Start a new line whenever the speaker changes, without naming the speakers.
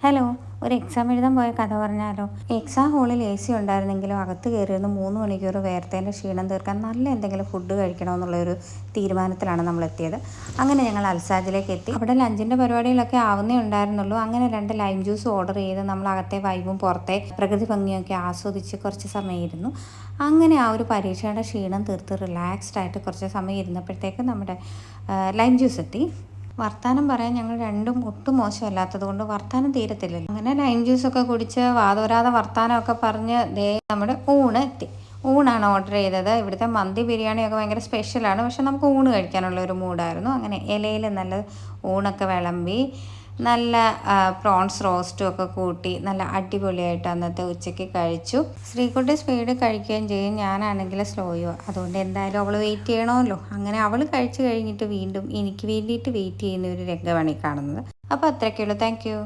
Hello, ഒരു exam എഴുതാൻ പോയ കഥ പറഞ്ഞാലോ? എക്സാം ഹാളിൽ AC ഉണ്ടായിരുന്നെങ്കിലും അകത്ത് കയറിയിരുന്ന് 3 മണിക്കൂർ വേർത്തതിൻ്റെ ക്ഷീണം തീർക്കാൻ നല്ല എന്തെങ്കിലും ഫുഡ് കഴിക്കണമെന്നുള്ളൊരു തീരുമാനത്തിലാണ് നമ്മളെത്തിയത്. അങ്ങനെ ഞങ്ങൾ അൽസാജിലേക്ക് എത്തി. അവിടെ ലഞ്ചിൻ്റെ പരിപാടികളൊക്കെ ആവുന്നേ ഉണ്ടായിരുന്നുള്ളൂ. അങ്ങനെ 2 ലൈം ജ്യൂസ് ഓർഡർ ചെയ്ത് നമ്മൾ അകത്തെ വൈബും പുറത്തെ പ്രകൃതി ഭംഗിയൊക്കെ ആസ്വദിച്ച് കുറച്ച് സമയം ഇരുന്നു. അങ്ങനെ ആ ഒരു പരീക്ഷയുടെ ക്ഷീണം തീർത്ത് റിലാക്സ്ഡ് ആയിട്ട് കുറച്ച് സമയം ഇരുന്നപ്പോഴത്തേക്ക് നമ്മുടെ ലൈം ജ്യൂസ് എത്തി. വർത്താനം പറയാൻ ഞങ്ങൾ രണ്ടും ഒട്ടും മോശമല്ലാത്തത് കൊണ്ട് വർത്താനം തീരത്തില്ലല്ലോ. അങ്ങനെ ലൈം ജ്യൂസൊക്കെ കുടിച്ച് വാതോരാതെ വർത്താനമൊക്കെ പറഞ്ഞ് നമ്മുടെ ഊണ് എത്തി. ഊണാണ് ഓർഡർ ചെയ്തത്. ഇവിടുത്തെ മന്തി ബിരിയാണിയൊക്കെ ഭയങ്കര സ്പെഷ്യലാണ്, പക്ഷെ നമുക്ക് ഊണ് കഴിക്കാനുള്ള ഒരു മൂഡായിരുന്നു. അങ്ങനെ ഇലയിൽ നല്ല ഊണൊക്കെ വിളമ്പി നല്ല പ്രോൺസ് റോസ്റ്റും ഒക്കെ കൂട്ടി നല്ല അടിപൊളിയായിട്ട് അന്നത്തെ ഉച്ചയ്ക്ക് കഴിച്ചു. ശ്രീകുട്ടി സ്പീഡ് കഴിക്കുകയും ചെയ്യും, ഞാനാണെങ്കിൽ സ്ലോയോ. അതുകൊണ്ട് എന്തായാലും അവൾ വെയിറ്റ് ചെയ്യണമല്ലോ. അങ്ങനെ അവൾ കഴിച്ചു കഴിഞ്ഞിട്ട് വീണ്ടും എനിക്ക് വേണ്ടിയിട്ട് വെയിറ്റ് ചെയ്യുന്ന ഒരു രംഗമാണ് ഈ കാണുന്നത്. അപ്പോൾ അത്രയ്ക്കുള്ളൂ. Thank you.